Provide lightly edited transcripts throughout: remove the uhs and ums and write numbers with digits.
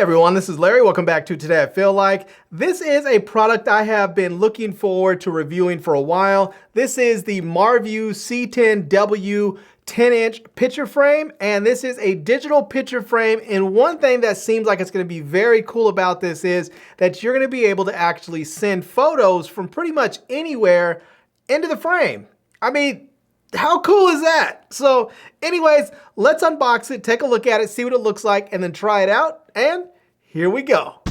everyone, this is Larry. Welcome back to Today I Feel Like. This is a product I have been looking forward to reviewing for a while. This is the Marvue C10W 10-inch picture frame, and this is a digital picture frame. And one thing that seems like it's going to be very cool about this is that you're going to be able to actually send photos from pretty much anywhere into the frame. I mean, how cool is that? So anyways, let's unbox it, take a look at it, see what it looks like, and then try it out. And here we go.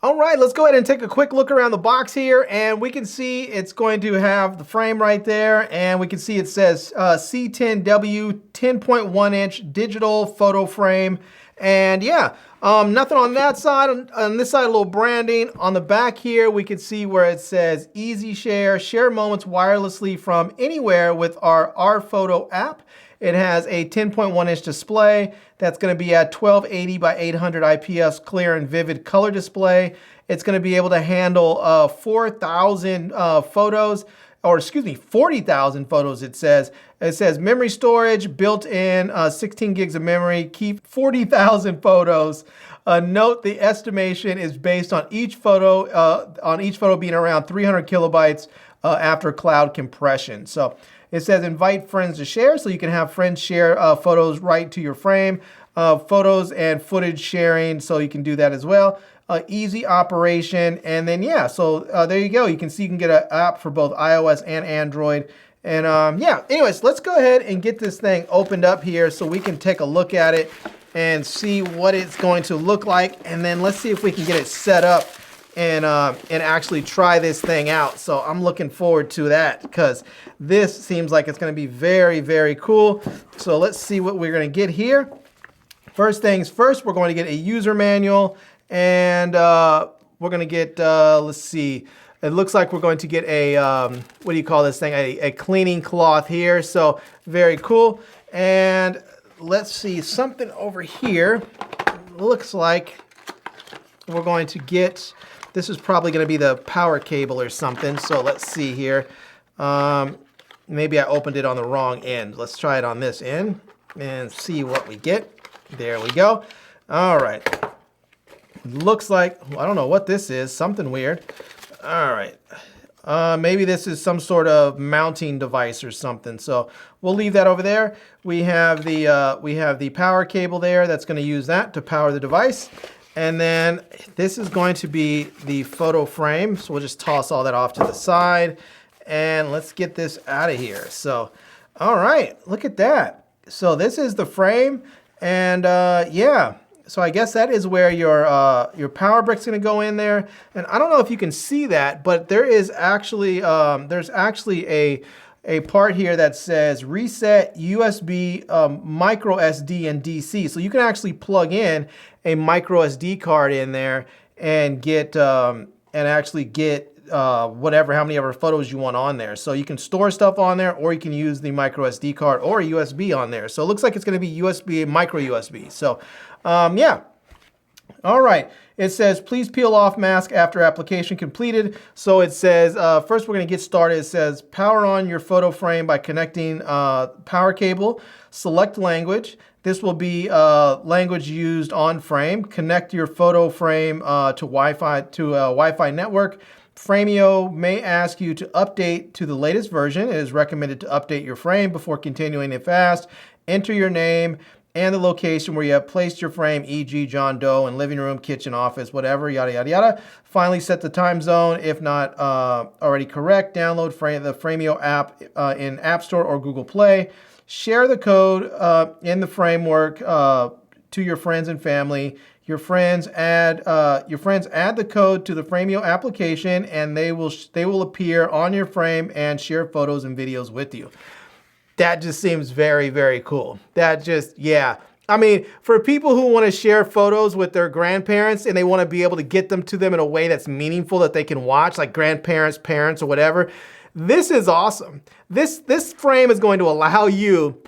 All right, let's go ahead and take a quick look around the box here, and we can see it's going to have the frame right there, and we can see it says C10W 10.1 inch digital photo frame. And yeah, nothing on that side. On this side, a little branding. On the back here, we can see where it says easy share moments wirelessly from anywhere with our Earphones app. It has a 10.1 inch display that's going to be at 1280 by 800 IPS clear and vivid color display. It's going to be able to handle 4,000 photos, or excuse me, 40,000 photos it says. It says memory storage, built in 16 gigs of memory, keep 40,000 photos. Note the estimation is based on each photo being around 300 kilobytes after cloud compression. So it says invite friends to share, so you can have friends share photos right to your frame. Photos and footage sharing, so you can do that as well. Easy operation, and then yeah, so there you go. You can see you can get an app for both iOS and Android. And yeah, anyways, let's go ahead and get this thing opened up here so we can take a look at it and see what it's going to look like. And then let's see if we can get it set up and actually try this thing out. So I'm looking forward to that because this seems like it's going to be very, very cool. So let's see what we're going to get here. First things first, we're going to get a user manual, and we're going to get, let's see, it looks like we're going to get a, what do you call this thing? A cleaning cloth here. So very cool. And let's see, something over here. Looks like we're going to get, this is probably going to be the power cable or something. So let's see here. Maybe I opened it on the wrong end. Let's try it on this end and see what we get. There we go. All right. Looks like, well, I don't know what this is. Something weird. All right. Maybe this is some sort of mounting device or something. So we'll leave that over there. We have the power cable there. That's going to use that to power the device. And then this is going to be the photo frame. So we'll just toss all that off to the side. And let's get this out of here. So, all right, look at that. So this is the frame. And yeah, so I guess that is where your power brick's gonna go in there. And I don't know if you can see that, but there is actually, there's actually a part here that says reset USB micro SD and DC. So you can actually plug in a micro SD card in there and get, and actually get whatever, how many ever photos you want on there. So you can store stuff on there, or you can use the micro SD card or a USB on there. So it looks like it's going to be USB, micro USB. So yeah. All right. It says, please peel off mask after application completed. So it says, first we're going to get started. It says, power on your photo frame by connecting power cable. Select language. This will be language used on frame. Connect your photo frame to Wi-Fi, to a Wi-Fi network. Framio may ask you to update to the latest version. It is recommended to update your frame before continuing it fast. Enter your name and the location where you have placed your frame, e.g. John Doe, in living room, kitchen, office, whatever, yada, yada, yada. Finally, set the time zone if not already correct. Download the Framio app in App Store or Google Play. Share the code in the framework to your friends and family. Your friends add the code to the Framio application, and they will appear on your frame and share photos and videos with you. That just seems very, very cool. That just, yeah. I mean, for people who want to share photos with their grandparents and they want to be able to get them to them in a way that's meaningful that they can watch, like grandparents, parents, or whatever, this is awesome. This frame is going to allow you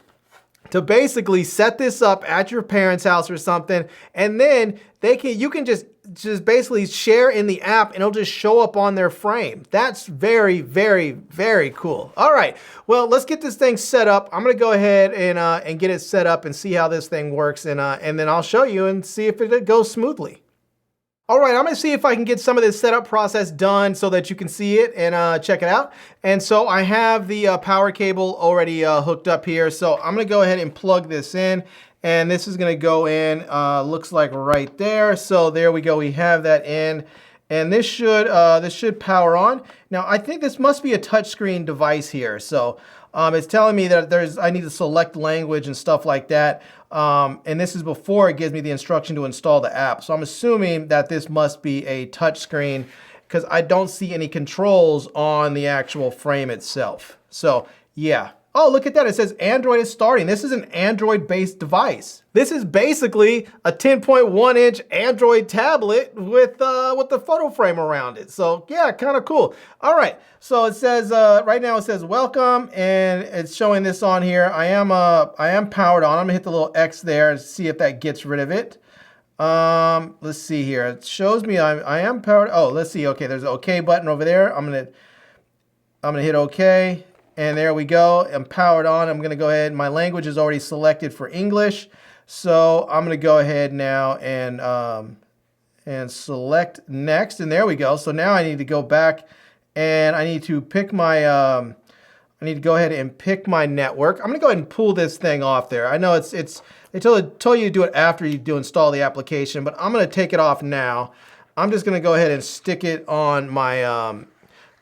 to basically set this up at your parents' house or something, and then you can just just basically share in the app and it'll just show up on their frame. That's very, very, very cool. All right, well, let's get this thing set up. I'm gonna go ahead and get it set up and see how this thing works, and then I'll show you and see if it goes smoothly. All right, I'm gonna see if I can get some of this setup process done so that you can see it and check it out. And so I have the power cable already hooked up here. So I'm gonna go ahead and plug this in, and this is gonna go in, looks like right there. So there we go, we have that in. And this should power on. Now I think this must be a touchscreen device here. So it's telling me that I need to select language and stuff like that. And this is before it gives me the instruction to install the app. So I'm assuming that this must be a touchscreen because I don't see any controls on the actual frame itself. So yeah. Oh, look at that. It says Android is starting. This is an Android-based device. This is basically a 10.1-inch Android tablet with the photo frame around it. So yeah, kind of cool. All right. So it says right now it says welcome, and it's showing this on here. I am powered on. I'm gonna hit the little X there and see if that gets rid of it. Let's see here. It shows me I am powered. Oh, let's see. Okay, there's an OK button over there. I'm gonna hit OK. And there we go, I'm powered on. I'm gonna go ahead, my language is already selected for English. So I'm gonna go ahead now and select next, and there we go. So now I need to go back and I need to pick my, I need to go ahead and pick my network. I'm gonna go ahead and pull this thing off there. I know they told you to do it after you do install the application, but I'm gonna take it off now. I'm just gonna go ahead and stick it on my,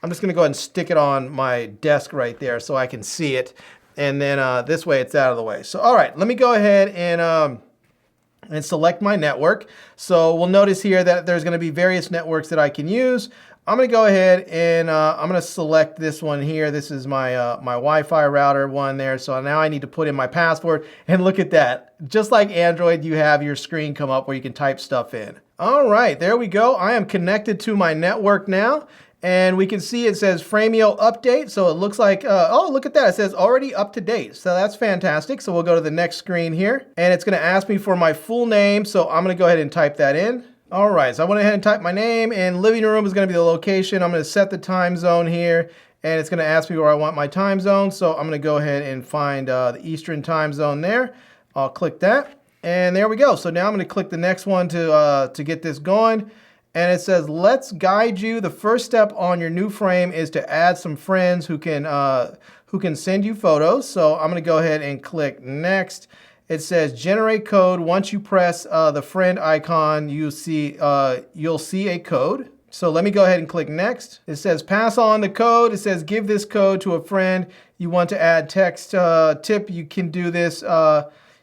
I'm just gonna go ahead and stick it on my desk right there so I can see it. And then this way it's out of the way. So, all right, let me go ahead and select my network. So we'll notice here that there's gonna be various networks that I can use. I'm gonna go ahead and I'm gonna select this one here. This is my, my Wi-Fi router one there. So now I need to put in my password, and look at that. Just like Android, you have your screen come up where you can type stuff in. All right, there we go. I am connected to my network now. And we can see it says Framio update. So it looks like, oh, look at that. It says already up to date. So that's fantastic. So we'll go to the next screen here, and it's gonna ask me for my full name. So I'm gonna go ahead and type that in. All right, so I went ahead and typed my name, and living room is gonna be the location. I'm gonna set the time zone here, and it's gonna ask me where I want my time zone. So I'm gonna go ahead and find the Eastern time zone there. I'll click that, and there we go. So now I'm gonna click the next one to get this going. And it says, let's guide you. The first step on your new frame is to add some friends who can send you photos. So I'm gonna go ahead and click next. It says generate code. Once you press the friend icon, you'll see a code. So let me go ahead and click next. It says pass on the code. It says give this code to a friend. You want to add text tip. You can do this.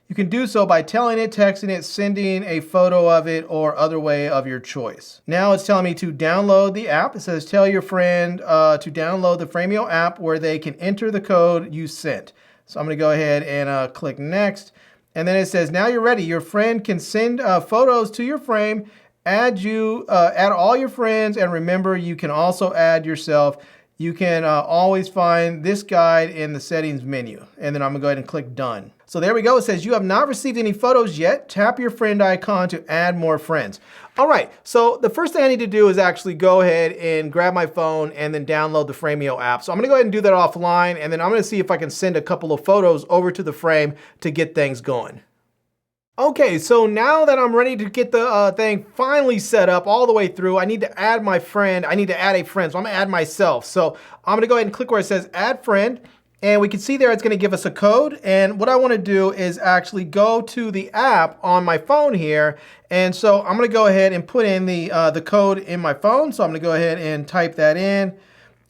You can do so by telling it, texting it, sending a photo of it, or other way of your choice. Now it's telling me to download the app. It says tell your friend to download the Framio app where they can enter the code you sent. So I'm gonna go ahead and click next. And then it says now you're ready. Your friend can send photos to your frame, add all your friends, and remember you can also add yourself. You can always find this guide in the settings menu. And then I'm gonna go ahead and click done. So there we go. It says you have not received any photos yet. Tap your friend icon to add more friends. All right, so the first thing I need to do is actually go ahead and grab my phone and then download the Framio app. So I'm gonna go ahead and do that offline, and then I'm gonna see if I can send a couple of photos over to the frame to get things going. Okay, so now that I'm ready to get the thing finally set up all the way through, I need to add my friend. I need to add a friend, so I'm gonna add myself. So I'm gonna go ahead and click where it says add friend, and we can see there it's gonna give us a code. And what I wanna do is actually go to the app on my phone here. And so I'm gonna go ahead and put in the code in my phone. So I'm gonna go ahead and type that in,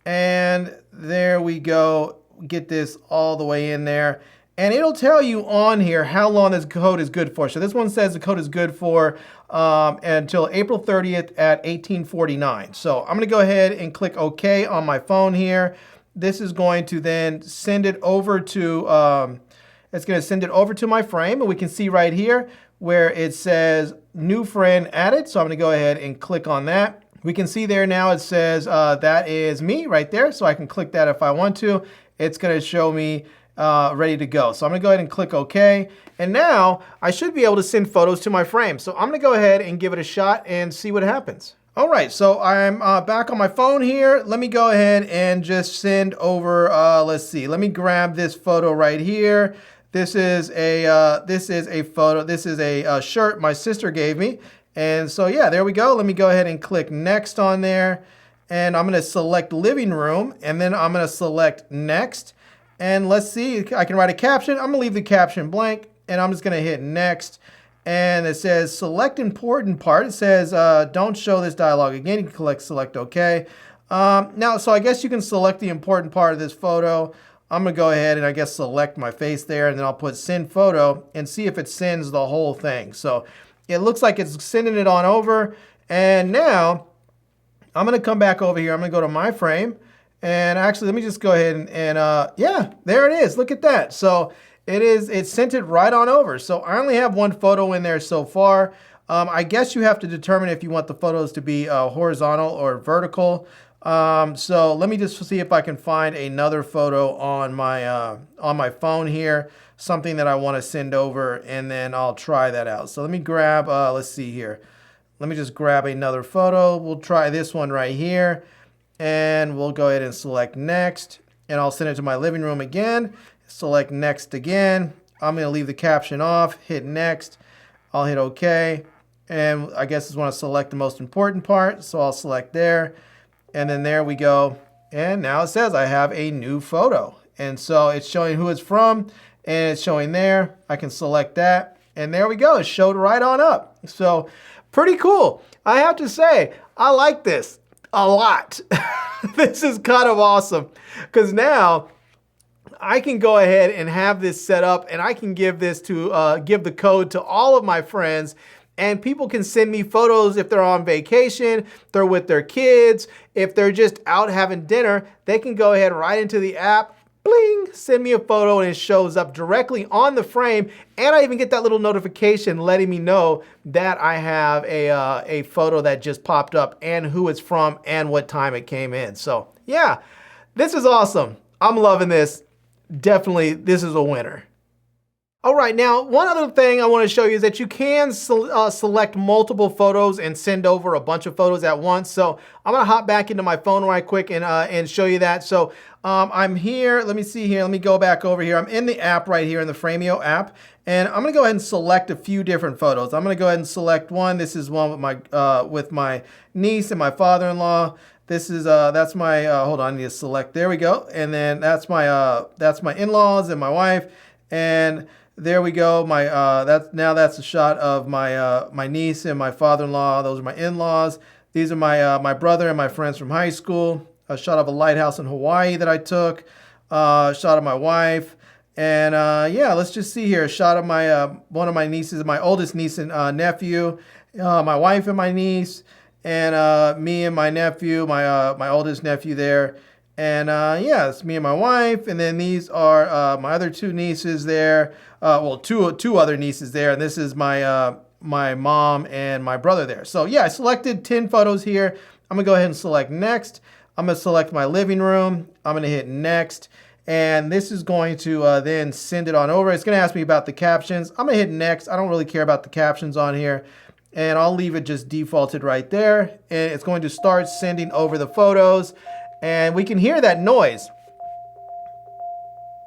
and there we go. Get this all the way in there. And it'll tell you on here how long this code is good for. So this one says the code is good for until April 30th at 1849. So I'm gonna go ahead and click OK on my phone here. This is going to then send it over to, it's gonna send it over to my frame, and we can see right here where it says new friend added. So I'm gonna go ahead and click on that. We can see there now it says that is me right there. So I can click that if I want to. It's gonna show me ready to go. So I'm gonna go ahead and click OK. And now I should be able to send photos to my frame. So I'm gonna go ahead and give it a shot and see what happens. All right, so I'm back on my phone here. Let me go ahead and just send over, let's see, let me grab this photo right here. This is a photo, this is a shirt my sister gave me. And so yeah, there we go. Let me go ahead and click next on there. And I'm gonna select living room, and then I'm gonna select next. And let's see, I can write a caption. I'm gonna leave the caption blank, and I'm just gonna hit next. And it says select important part. It says don't show this dialog again. You can select OK. Now, so I guess you can select the important part of this photo. I'm gonna go ahead and I guess select my face there, and then I'll put send photo and see if it sends the whole thing. So it looks like it's sending it on over. And now I'm gonna come back over here. I'm gonna go to my frame, and actually let me just go ahead and yeah, there it is. Look at that. So it sent it right on over. So I only have one photo in there so far. I guess you have to determine if you want the photos to be horizontal or vertical. So let me just see if I can find another photo on my phone here, something that I want to send over, and then I'll try that out. So let me grab, let's see here. Let me just grab another photo. We'll try this one right here, and we'll go ahead and select next, and I'll send it to my living room again. Select next again. I'm going to leave the caption off, hit next. I'll hit OK. And I guess I just want to select the most important part. So I'll select there. And then there we go. And now it says I have a new photo. And so it's showing who it's from, and it's showing there. I can select that. And there we go. It showed right on up. So pretty cool. I have to say, I like this a lot. This is kind of awesome because now I can go ahead and have this set up, and I can give this to give the code to all of my friends, and people can send me photos if they're on vacation, they're with their kids, if they're just out having dinner. They can go ahead right into the app, bling, send me a photo, and it shows up directly on the frame. And I even get that little notification letting me know that I have a photo that just popped up and who it's from and what time it came in. So yeah, this is awesome. I'm loving this. Definitely, this is a winner. All right, now one other thing I want to show you is that you can select multiple photos and send over a bunch of photos at once. So I'm gonna hop back into my phone right quick and show you that. So I'm here, let me see here, let me go back over here. I'm in the app right here in the Framio app, and I'm gonna go ahead and select a few different photos. I'm gonna go ahead and select one. This is one with my niece and my father-in-law. This is that's my hold on, I need to select. There we go. And then that's my in-laws and my wife. And there we go. My that's a shot of my niece and my father-in-law. Those are my in-laws. These are my brother and my friends from high school. A shot of a lighthouse in Hawaii that I took. A shot of my wife. And yeah, let's just see here. A shot of my one of my nieces, my oldest niece and nephew. My wife and my niece. And me and my nephew, my oldest nephew there. And yeah, it's me and my wife. And then these are my other two nieces there. Well, two other nieces there. And this is my mom and my brother there. So yeah, I selected 10 photos here. I'm gonna go ahead and select next. I'm gonna select my living room. I'm gonna hit next. And this is going to then send it on over. It's gonna ask me about the captions. I'm gonna hit next. I don't really care about the captions on here. And I'll leave it just defaulted right there. And it's going to start sending over the photos. And we can hear that noise.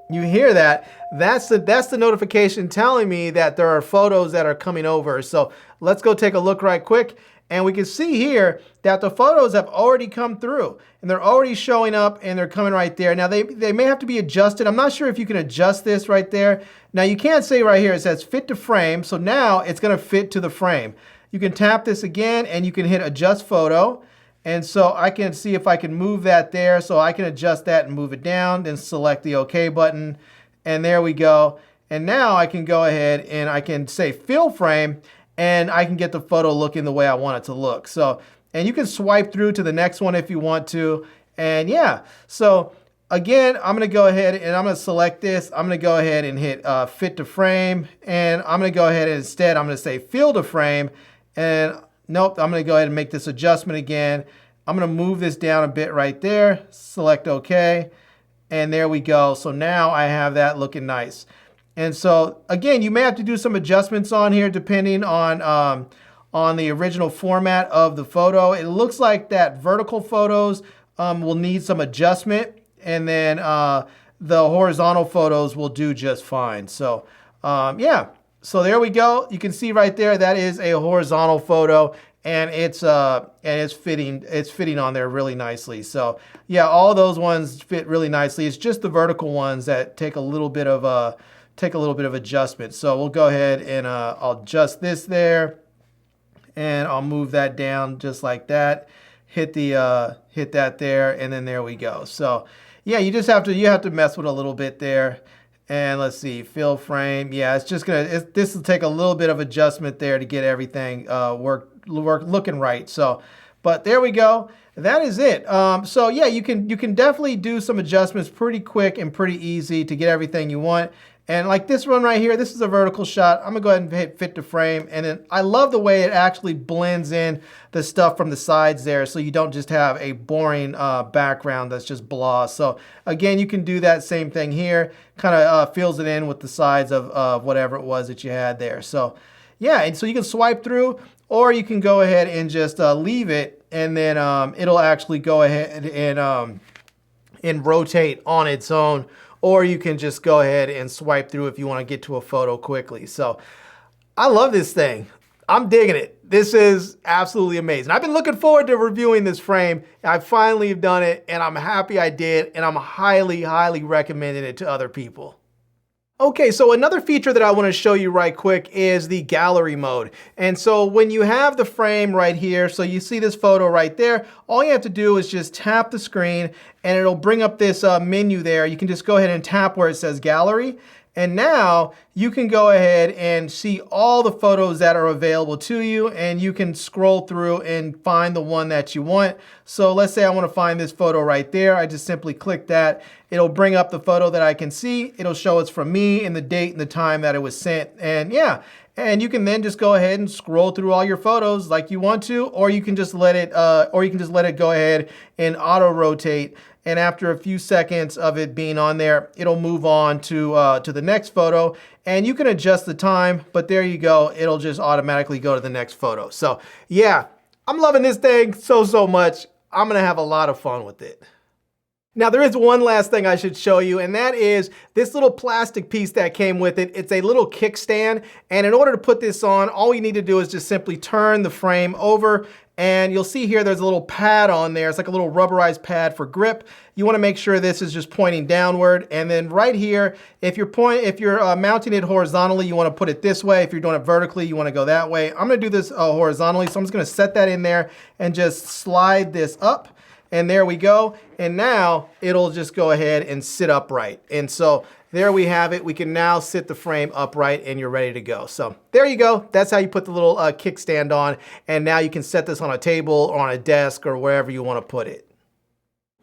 You hear that? That's the notification telling me that there are photos that are coming over. So let's go take a look right quick. And we can see here that the photos have already come through. And they're already showing up, and they're coming right there. Now, they may have to be adjusted. I'm not sure if you can adjust this right there. Now, you can't say right here, it says fit to frame. So now it's going to fit to the frame. You can tap this again, and you can hit adjust photo. And so I can see if I can move that there. So I can adjust that and move it down, then select the OK button. And there we go. And now I can go ahead and I can say fill frame, and I can get the photo looking the way I want it to look. So, and you can swipe through to the next one if you want to. And yeah, so again, I'm gonna go ahead and I'm gonna select this. I'm gonna go ahead and hit fit to frame. And I'm gonna go ahead and instead, I'm gonna say fill to frame. And nope, I'm gonna go ahead and make this adjustment again. I'm gonna move this down a bit right there, select OK. And there we go. So now I have that looking nice. And so again, you may have to do some adjustments on here depending on the original format of the photo. It looks like that vertical photos will need some adjustment, and then the horizontal photos will do just fine. So yeah, so there we go. You can see right there that is a horizontal photo, and it's fitting on there really nicely. So yeah, all those ones fit really nicely. It's just the vertical ones that take a little bit of adjustment. So we'll go ahead and I'll adjust this there, and I'll move that down just like that. Hit that there, and then there we go. So yeah, you have to mess with a little bit there. And let's see, fill frame. Yeah, this will take a little bit of adjustment there to get everything looking right. So, but there we go. That is it. So yeah, you can definitely do some adjustments pretty quick and pretty easy to get everything you want. And like this one right here, this is a vertical shot. I'm gonna go ahead and hit fit to frame. And then I love the way it actually blends in the stuff from the sides there, so you don't just have a boring background that's just blah. So again, you can do that same thing here. Kind of fills it in with the sides of whatever it was that you had there. So yeah, and so you can swipe through, or you can go ahead and just leave it, and then it'll actually go ahead and rotate on its own. Or you can just go ahead and swipe through if you want to get to a photo quickly. So I love this thing. I'm digging it. This is absolutely amazing. I've been looking forward to reviewing this frame. I finally have done it, and I'm happy I did, and I'm highly, highly recommending it to other people. Okay, so another feature that I want to show you right quick is the gallery mode. And so when you have the frame right here, so you see this photo right there, all you have to do is just tap the screen, and it'll bring up this menu there. You can just go ahead and tap where it says gallery. And now you can go ahead and see all the photos that are available to you, and you can scroll through and find the one that you want. So let's say I want to find this photo right there. I just simply click that. It'll bring up the photo that I can see. It'll show it's from me and the date and the time that it was sent. And yeah, and you can then just go ahead and scroll through all your photos like you want to, or you can just let it go ahead and auto rotate. And after a few seconds of it being on there, it'll move on to the next photo, and you can adjust the time, but there you go. It'll just automatically go to the next photo. So yeah, I'm loving this thing so much. I'm gonna have a lot of fun with it. Now there is one last thing I should show you, and that is this little plastic piece that came with it. It's a little kickstand, and in order to put this on, all you need to do is just simply turn the frame over, and you'll see here there's a little pad on there. It's like a little rubberized pad for grip. You want to make sure this is just pointing downward, and then right here, if you're mounting it horizontally, you want to put it this way. If you're doing it vertically, you want to go that way. I'm going to do this horizontally, so I'm just going to set that in there and just slide this up. And there we go. And now it'll just go ahead and sit upright. And so there we have it. We can now sit the frame upright, and you're ready to go. So there you go. That's how you put the little kickstand on. And now you can set this on a table or on a desk or wherever you want to put it.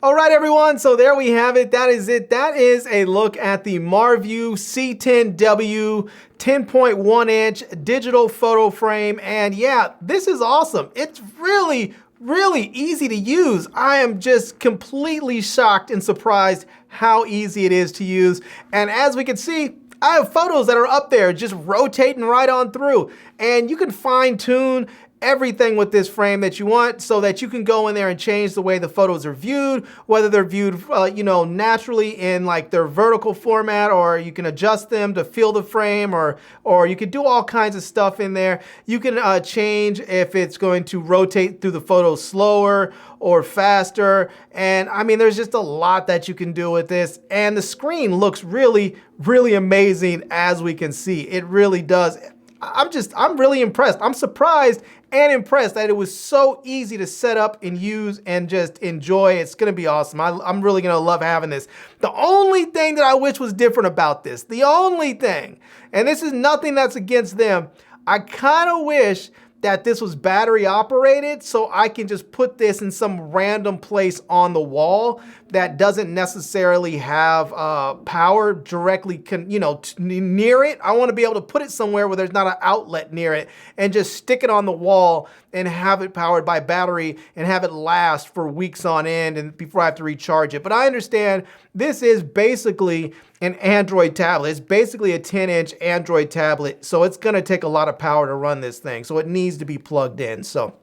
All right, everyone, so there we have it. That is it. That is a look at the Marvue C10W 10.1 inch digital photo frame. And yeah, this is awesome. It's really easy to use. I am just completely shocked and surprised how easy it is to use. And as we can see, I have photos that are up there just rotating right on through. And you can fine tune everything with this frame that you want, so that you can go in there and change the way the photos are viewed, whether they're viewed naturally in like their vertical format, or you can adjust them to fill the frame, or you can do all kinds of stuff in there. You can change if it's going to rotate through the photo slower or faster. And I mean, there's just a lot that you can do with this, and the screen looks really amazing, as we can see. It really does. I'm really impressed. I'm surprised and impressed that it was so easy to set up and use and just enjoy. It's gonna be awesome. I'm really gonna love having this. The only thing that I wish was different about this, the only thing, and this is nothing that's against them, I kinda wish that this was battery operated, so I can just put this in some random place on the wall that doesn't necessarily have power directly near it. I want to be able to put it somewhere where there's not an outlet near it, and just stick it on the wall and have it powered by battery and have it last for weeks on end and before I have to recharge it. But I understand This is basically an Android tablet. It's basically a 10-inch Android tablet, so it's gonna take a lot of power to run this thing, so it needs to be plugged in. So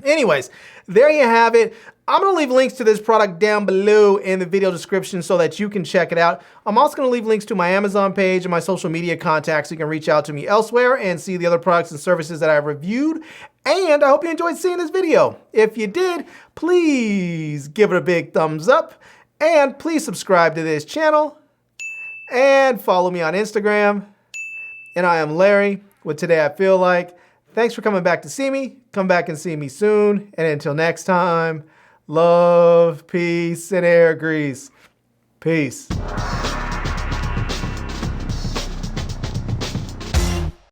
anyways, there you have it. I'm gonna leave links to this product down below in the video description so that you can check it out. I'm also gonna leave links to my Amazon page and my social media contacts so you can reach out to me elsewhere and see the other products and services that I've reviewed. And I hope you enjoyed seeing this video. If you did, please give it a big thumbs up and please subscribe to this channel and follow me on Instagram. And I am Larry with Today I Feel Like. Thanks for coming back to see me. Come back and see me soon. And until next time, love, peace, and air grease. Peace.